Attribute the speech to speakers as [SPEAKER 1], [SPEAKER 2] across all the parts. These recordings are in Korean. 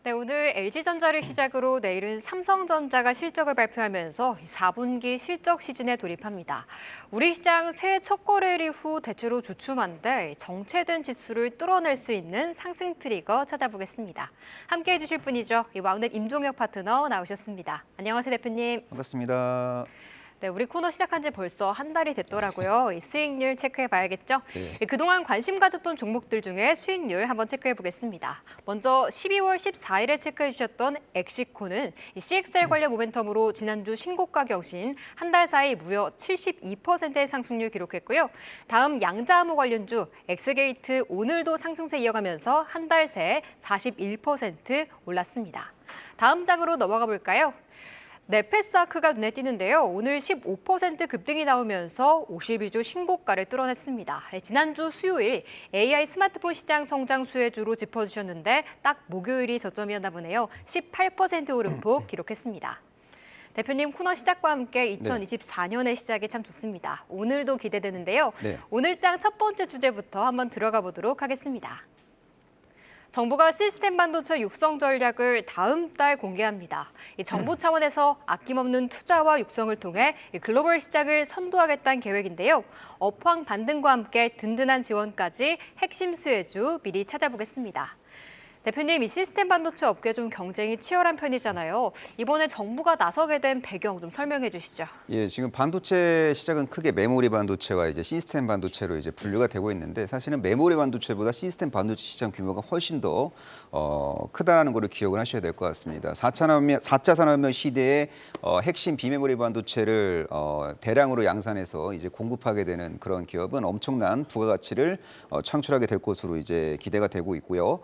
[SPEAKER 1] 네, 오늘 LG전자를 시작으로 내일은 삼성전자가 실적을 발표하면서 4분기 실적 시즌에 돌입합니다. 우리 시장 새해 첫 거래일 이후 대체로 주춤한데 정체된 지수를 뚫어낼 수 있는 상승 트리거 찾아보겠습니다. 함께해 주실 분이죠. 와우넷 임종혁 파트너 나오셨습니다. 안녕하세요, 대표님.
[SPEAKER 2] 반갑습니다.
[SPEAKER 1] 네, 우리 코너 시작한 지 벌써 한 달이 됐더라고요. 이 수익률 체크해 봐야겠죠?
[SPEAKER 2] 네.
[SPEAKER 1] 그동안 관심 가졌던 종목들 중에 수익률 한번 체크해 보겠습니다. 먼저 12월 14일에 체크해 주셨던 엑시코는 이 CXL 관련 모멘텀으로 지난주 신고가 경신, 한 달 사이 무려 72%의 상승률 기록했고요. 다음 양자암호 관련주 엑스게이트 오늘도 상승세 이어가면서 한 달 새 41% 올랐습니다. 다음 장으로 넘어가 볼까요? 네페스아크가 눈에 띄는데요. 오늘 15% 급등이 나오면서 52주 신고가를 뚫어냈습니다. 지난주 수요일 AI 스마트폰 시장 성장 수혜주로 짚어주셨는데 딱 목요일이 저점이었나 보네요. 18% 오름폭 기록했습니다. 대표님 코너 시작과 함께 2024년의 시작이 참 좋습니다. 오늘도 기대되는데요.
[SPEAKER 2] 네.
[SPEAKER 1] 오늘 장 첫 번째 주제부터 한번 들어가 보도록 하겠습니다. 정부가 시스템 반도체 육성 전략을 다음 달 공개합니다. 이 정부 차원에서 아낌없는 투자와 육성을 통해 글로벌 시장을 선도하겠다는 계획인데요. 업황 반등과 함께 든든한 지원까지 핵심 수혜주 미리 찾아보겠습니다. 대표님, 이 시스템 반도체 업계 좀 경쟁이 치열한 편이잖아요. 이번에 정부가 나서게 된 배경 좀 설명해 주시죠.
[SPEAKER 2] 예, 지금 반도체 시장은 크게 메모리 반도체와 이제 시스템 반도체로 이제 분류가 되고 있는데 사실은 메모리 반도체보다 시스템 반도체 시장 규모가 훨씬 더 크다라는 것을 기억을 하셔야 될 것 같습니다. 4차 산업혁명 시대에 핵심 비메모리 반도체를 대량으로 양산해서 이제 공급하게 되는 그런 기업은 엄청난 부가가치를 창출하게 될 것으로 이제 기대가 되고 있고요.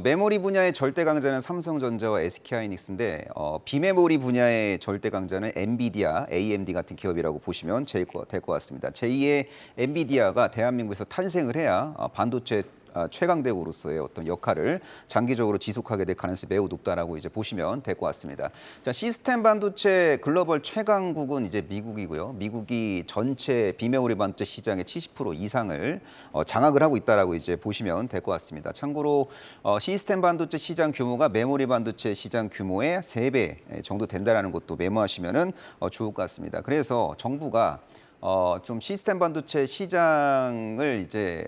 [SPEAKER 2] 메모리 분야의 절대 강자는 삼성전자와 SK하이닉스인데 비메모리 분야의 절대 강자는 엔비디아, AMD 같은 기업이라고 보시면 될 것 같습니다. 제2의 엔비디아가 대한민국에서 탄생을 해야 반도체 최강대국으로서의 어떤 역할을 장기적으로 지속하게 될 가능성이 매우 높다라고 이제 보시면 될 것 같습니다. 자, 시스템 반도체 글로벌 최강국은 이제 미국이고요. 미국이 전체 비메모리 반도체 시장의 70% 이상을 장악을 하고 있다라고 이제 보시면 될 것 같습니다. 참고로 시스템 반도체 시장 규모가 메모리 반도체 시장 규모의 3배 정도 된다라는 것도 메모하시면은 좋을 것 같습니다. 그래서 정부가 좀 시스템 반도체 시장을 이제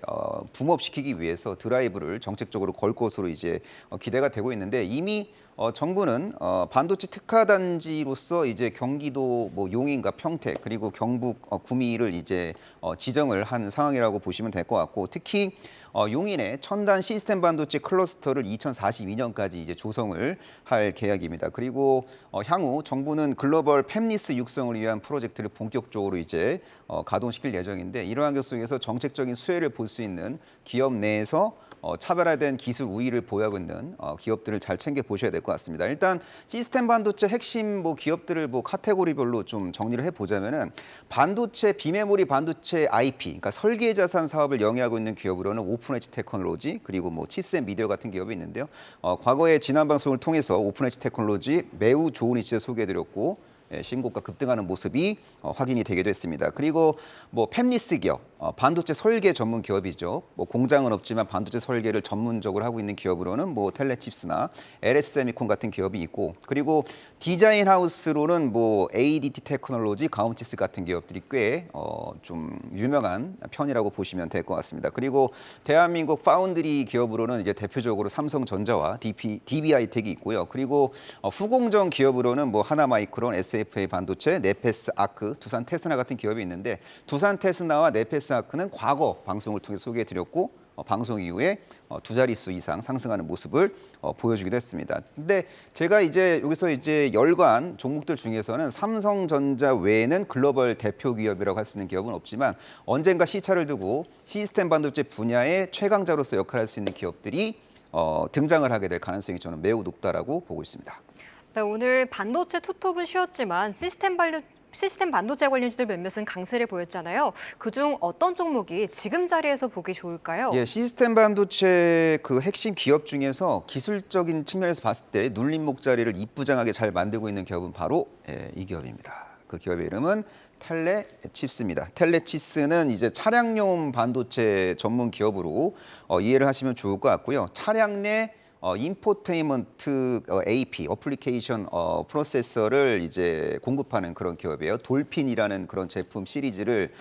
[SPEAKER 2] 붐업시키기 위해서 드라이브를 정책적으로 걸 것으로 이제 기대가 되고 있는데 이미 정부는 반도체 특화 단지로서 이제 경기도 뭐 용인과 평택 그리고 경북 구미를 이제 지정을 한 상황이라고 보시면 될 것 같고 특히 용인의 첨단 시스템 반도체 클러스터를 2042년까지 이제 조성을 할 계획입니다. 그리고 향후 정부는 글로벌 팹리스 육성을 위한 프로젝트를 본격적으로 이제 가동시킬 예정인데 이러한 것 속에서 정책적인 수혜를 볼 수 있는 기업 내에서 차별화된 기술 우위를 보유하고 있는 기업들을 잘 챙겨 보셔야 될 것 같습니다. 일단 시스템 반도체 핵심 뭐 기업들을 뭐 카테고리별로 좀 정리를 해보자면은 반도체 비메모리 반도체 IP, 그러니까 설계 자산 사업을 영위하고 있는 기업으로는 오픈 엣지 테크놀로지 그리고 뭐 칩셋 미디어 같은 기업이 있는데요. 과거에 지난 방송을 통해서 오픈 엣지 테크놀로지 매우 좋은 위치에 소개해드렸고. 신고가 급등하는 모습이 확인이 되기도 했습니다. 그리고 뭐 팹리스 기업, 반도체 설계 전문 기업이죠. 뭐 공장은 없지만 반도체 설계를 전문적으로 하고 있는 기업으로는 뭐 텔레칩스나 LS세미콘 같은 기업이 있고, 그리고 디자인 하우스로는 뭐 ADT 테크놀로지, 가움치스 같은 기업들이 꽤 좀 유명한 편이라고 보시면 될 것 같습니다. 그리고 대한민국 파운드리 기업으로는 이제 대표적으로 삼성전자와 DB하이텍이 있고요. 그리고 후공정 기업으로는 뭐 하나마이크론, SFA 반도체, 네페스아크, 두산 테스나 같은 기업이 있는데 두산 테스나와 네페스아크는 과거 방송을 통해 소개해드렸고 방송 이후에 두 자릿수 이상 상승하는 모습을 보여주기도 했습니다. 근데 제가 이제 여기서 이제 열관 종목들 중에서는 삼성전자 외에는 글로벌 대표 기업이라고 할 수 있는 기업은 없지만 언젠가 시차를 두고 시스템 반도체 분야의 최강자로서 역할할 수 있는 기업들이 등장을 하게 될 가능성이 저는 매우 높다라고 보고 있습니다.
[SPEAKER 1] 네, 오늘 반도체 투톱은 쉬었지만 시스템 반도체 관련주들 몇몇은 강세를 보였잖아요. 그중 어떤 종목이 지금 자리에서 보기 좋을까요?
[SPEAKER 2] 예, 시스템 반도체 그 핵심 기업 중에서 기술적인 측면에서 봤을 때 눌림목 자리를 이쁘장하게 잘 만들고 있는 기업은 바로 이 기업입니다. 그 기업의 이름은 텔레칩스입니다. 텔레칩스는 이제 차량용 반도체 전문 기업으로 이해를 하시면 좋을 것 같고요. 차량 내 인포테인먼트 AP 어플리케이션 프로세서를 이제 공급하는 그런 기업이에요. 돌핀이라는 그런 제품 시리즈를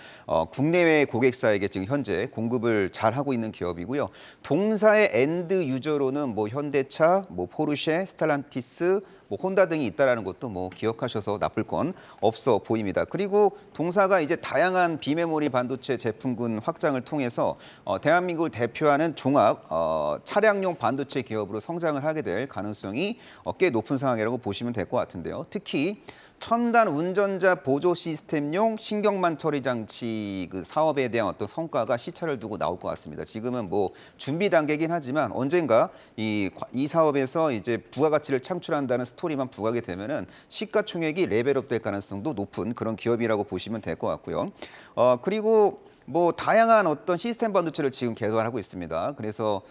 [SPEAKER 2] 국내외 고객사에게 지금 현재 공급을 잘 하고 있는 기업이고요. 동사의 엔드 유저로는 뭐 현대차, 뭐 포르쉐, 스텔란티스, 뭐 혼다 등이 있다라는 것도 뭐 기억하셔서 나쁠 건 없어 보입니다. 그리고 동사가 이제 다양한 비메모리 반도체 제품군 확장을 통해서 대한민국을 대표하는 종합 차량용 반도체 기업으로 성장을 하게 될 가능성이 꽤 높은 상황이라고 보시면 될 것 같은데요. 특히 첨단 운전자 보조 시스템용 신경망 처리 장치 그 사업에 대한 어떤 성과가 시차를 두고 나올 것 같습니다. 지금은 뭐 준비 단계긴 하지만 언젠가 이 사업에서 이제 부가가치를 창출한다는 스토리만 부각이 되면은 시가총액이 레벨업 될 가능성도 높은 그런 기업이라고 보시면 될 것 같고요. 그리고 뭐 다양한 어떤 시스템 반도체를 지금 개발하고 있습니다. 그래서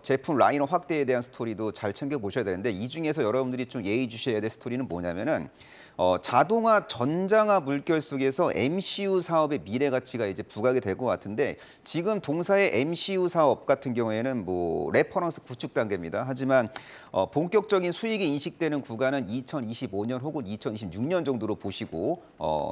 [SPEAKER 2] 제품 라인업 확대에 대한 스토리도 잘 챙겨 보셔야 되는데 이 중에서 여러분들이 좀 예의 주셔야 될 스토리는 뭐냐면은 자동화 전장화 물결 속에서 MCU 사업의 미래 가치가 이제 부각이 될 것 같은데 지금 동사의 MCU 사업 같은 경우에는 뭐 레퍼런스 구축 단계입니다. 하지만 본격적인 수익이 인식되는 구간은 2025년 혹은 2026년 정도로 보시고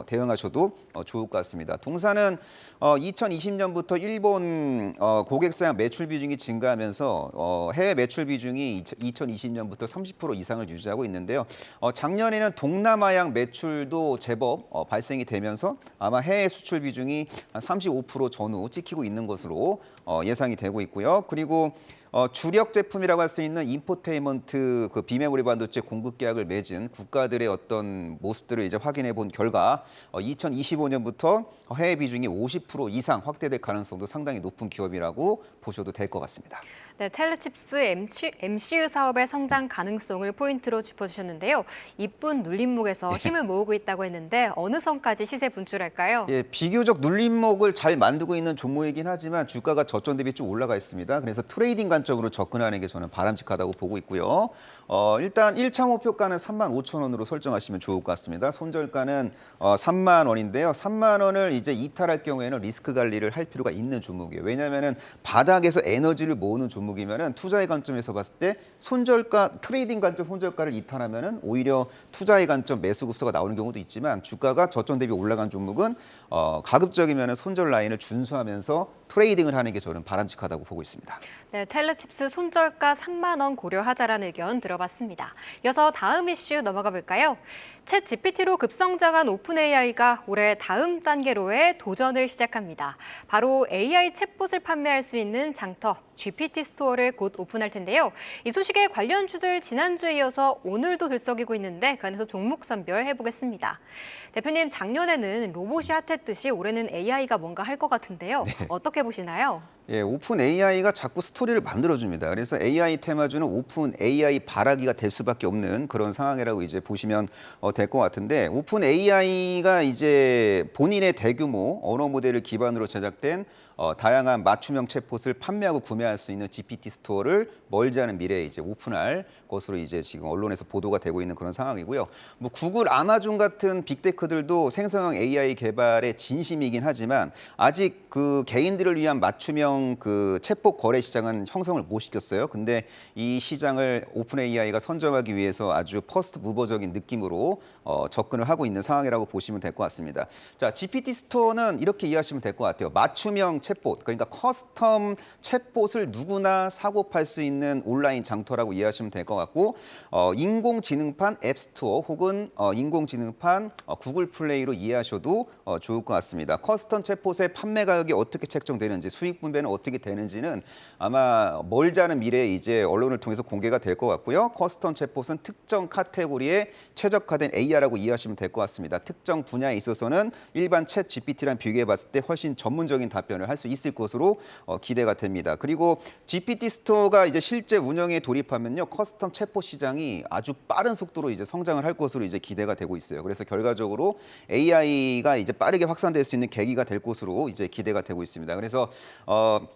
[SPEAKER 2] 대응하셔도 좋을 것 같습니다. 동사는 2020년부터 일본 고객사양 매출 비중이 증가하면서 해외 매출 비중이 2020년부터 30% 이상을 유지하고 있는데요. 작년에는 동남아양 매출도 제법 발생이 되면서 아마 해외 수출 비중이 한 35% 전후 찍히고 있는 것으로 예상이 되고 있고요. 그리고 주력 제품이라고 할 수 있는 인포테인먼트 그 비메모리 반도체 공급 계약을 맺은 국가들의 어떤 모습들을 이제 확인해 본 결과 2025년부터 해외 비중이 50% 이상 확대될 가능성도 상당히 높은 기업이라고 보셔도 될 것 같습니다.
[SPEAKER 1] 네, 텔레칩스 MCU 사업의 성장 가능성을 포인트로 짚어주셨는데요. 이쁜 눌림목에서 힘을 모으고 있다고 했는데 어느 선까지 시세 분출할까요?
[SPEAKER 2] 예, 비교적 눌림목을 잘 만들고 있는 종목이긴 하지만 주가가 저점 대비 좀 올라가 있습니다. 그래서 트레이딩 관점으로 접근하는 게 저는 바람직하다고 보고 있고요. 일단 1차 목표가는 35,000원으로 설정하시면 좋을 것 같습니다. 손절가는 3만 원인데요. 3만 원을 이제 이탈할 경우에는 리스크 관리를 할 필요가 있는 종목이에요. 왜냐하면은 바닥에서 에너지를 모으는 종목이면은 투자의 관점에서 봤을 때 손절가 트레이딩 관점 손절가를 이탈하면은 오히려 투자의 관점 매수 급소가 나오는 경우도 있지만 주가가 저점 대비 올라간 종목은 가급적이면은 손절 라인을 준수하면서 트레이딩을 하는 게 저는 바람직하다고 보고 있습니다.
[SPEAKER 1] 네, 텔레칩스 손절가 3만 원 고려하자라는 의견 들어봤습니다. 이어서 다음 이슈 넘어가 볼까요? 챗 GPT로 급성장한 오픈 AI가 올해 다음 단계로의 도전을 시작합니다. 바로 AI 챗봇을 판매할 수 있는 장터 GPT 스토어를 곧 오픈할 텐데요. 이 소식에 관련주들 지난주에 이어서 오늘도 들썩이고 있는데 그 안에서 종목 선별해 보겠습니다. 대표님, 작년에는 로봇이 핫했듯이 올해는 AI가 뭔가 할 것 같은데요. 어떻게 보시나요?
[SPEAKER 2] 예, 오픈 AI가 자꾸 스토리를 만들어줍니다. 그래서 AI 테마주는 오픈 AI 바라기가 될 수밖에 없는 그런 상황이라고 이제 보시면 될 것 같은데 오픈 AI가 이제 본인의 대규모 언어 모델을 기반으로 제작된 다양한 맞춤형 챗봇을 판매하고 구매할 수 있는 GPT 스토어를 멀지 않은 미래에 이제 오픈할 것으로 이제 지금 언론에서 보도가 되고 있는 그런 상황이고요. 뭐 구글, 아마존 같은 빅테크들도 생성형 AI 개발에 진심이긴 하지만 아직 그 개인들을 위한 맞춤형 그 챗봇 거래 시장은 형성을 못 시켰어요. 근데 이 시장을 오픈 AI가 선점하기 위해서 아주 퍼스트 무버적인 느낌으로 접근을 하고 있는 상황이라고 보시면 될 것 같습니다. 자, GPT 스토어는 이렇게 이해하시면 될 것 같아요. 맞춤형 챗봇, 그러니까 커스텀 챗봇을 누구나 사고 팔 수 있는 온라인 장터라고 이해하시면 될 것 같고 인공지능판 앱스토어 혹은 인공지능판 구글 플레이로 이해하셔도 좋을 것 같습니다. 커스텀 챗봇의 판매 가격이 어떻게 책정되는지 수익 분배는 어떻게 되는지는 아마 멀지 않은 미래에 이제 언론을 통해서 공개가 될 것 같고요. 커스텀 챗봇은 특정 카테고리에 최적화된 AI라고 이해하시면 될 것 같습니다. 특정 분야에 있어서는 일반 챗 GPT랑 비교해 봤을 때 훨씬 전문적인 답변을 할 수 있을 것으로 기대가 됩니다. 그리고 GPT 스토어가 이제 실제 운영에 돌입하면요, 커스텀 챗봇 시장이 아주 빠른 속도로 이제 성장을 할 것으로 이제 기대가 되고 있어요. 그래서 결과적으로 AI가 이제 빠르게 확산될 수 있는 계기가 될 것으로 이제 기대가 되고 있습니다. 그래서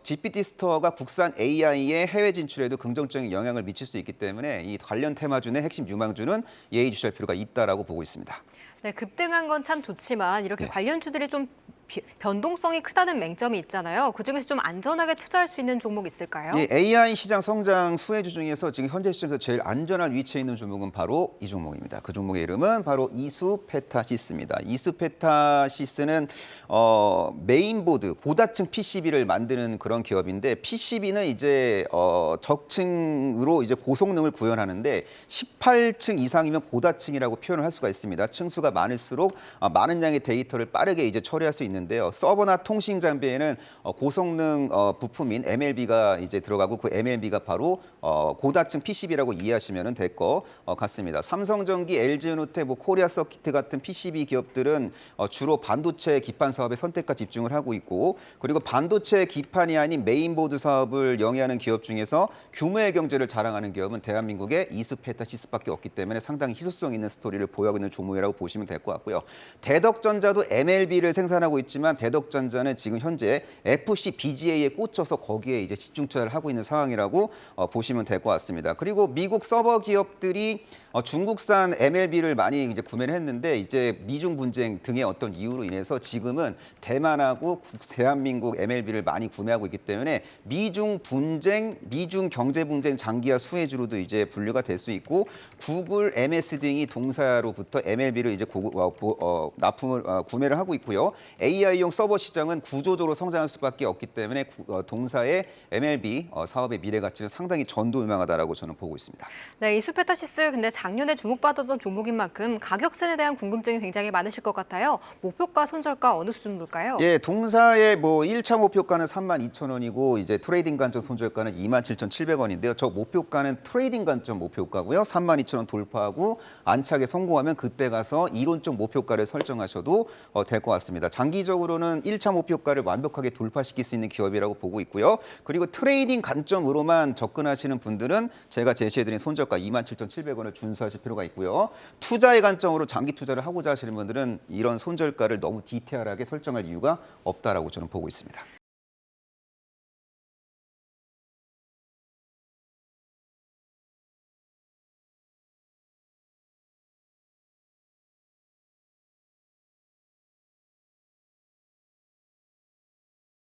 [SPEAKER 2] GPT 스토어가 국산 AI의 해외 진출에도 긍정적인 영향을 미칠 수 있기 때문에 이 관련 테마주의 핵심 유망주는 예의주시할 필요가 있다라고 보고 있습니다.
[SPEAKER 1] 네, 급등한 건 참 좋지만 이렇게 관련주들이 좀 변동성이 크다는 맹점이 있잖아요. 그중에서 좀 안전하게 투자할 수 있는 종목 있을까요?
[SPEAKER 2] 예, AI 시장 성장 수혜주 중에서 지금 현재 시장에서 제일 안전한 위치에 있는 종목은 바로 이 종목입니다. 그 종목의 이름은 바로 이수페타시스입니다. 이수페타시스는 메인보드, 고다층 PCB를 만드는 그런 기업인데 PCB는 이제 적층으로 이제 고성능을 구현하는데 18층 이상이면 고다층이라고 표현을 할 수가 있습니다. 층수가 많을수록 많은 양의 데이터를 빠르게 이제 처리할 수 있는데요. 서버나 통신 장비에는 고성능 부품인 MLB가 이제 들어가고 그 MLB가 바로 고다층 PCB라고 이해하시면 될 것 같습니다. 삼성전기, LG엔오테, 코리아 서키트 같은 PCB 기업들은 주로 반도체 기판 사업에 선택과 집중을 하고 있고 그리고 반도체 기판이 아닌 메인보드 사업을 영위하는 기업 중에서 규모의 경제를 자랑하는 기업은 대한민국의 이수페타시스밖에 없기 때문에 상당히 희소성 있는 스토리를 보유하고 있는 종목이라고 보시면 될 것 같고요. 대덕전자도 MLB를 생산하고 있지만 대덕전자는 지금 현재 FC BGA에 꽂혀서 거기에 이제 집중 투자를 하고 있는 상황이라고 보시면 될 것 같습니다. 그리고 미국 서버 기업들이 중국산 MLB를 많이 이제 구매를 했는데 이제 미중 분쟁 등의 어떤 이유로 인해서 지금은 대만하고 대한민국 MLB를 많이 구매하고 있기 때문에 미중 분쟁, 미중 경제 분쟁 장기화 수혜주로도 이제 분류가 될 수 있고 구글, MS 등이 동사로부터 MLB를 이제 납품을 구매를 하고 있고요. AI용 서버 시장은 구조적으로 성장할 수밖에 없기 때문에 동사의 MLB 사업의 미래 가치는 상당히 전도유망하다라고 저는 보고 있습니다.
[SPEAKER 1] 네, 이수페타시스 근데 작년에 주목받았던 종목인 만큼 가격선에 대한 궁금증이 굉장히 많으실 것 같아요. 목표가, 손절가 어느 수준 볼까요?
[SPEAKER 2] 예, 동사의 1차 목표가는 32,000원이고 이제 트레이딩 관점 손절가는 27,700원인데요. 저 목표가는 트레이딩 관점 목표가고요. 32,000원 돌파하고 안착에 성공하면 그때 가서 이론적 목표가를 설정하셔도 될 것 같습니다. 장기적으로는 1차 목표가를 완벽하게 돌파시킬 수 있는 기업이라고 보고 있고요. 그리고 트레이딩 관점으로만 접근하시는 분들은 제가 제시해드린 손절가 27,700원을 준수하실 필요가 있고요. 투자의 관점으로 장기 투자를 하고자 하시는 분들은 이런 손절가를 너무 디테일하게 설정할 이유가 없다라고 저는 보고 있습니다.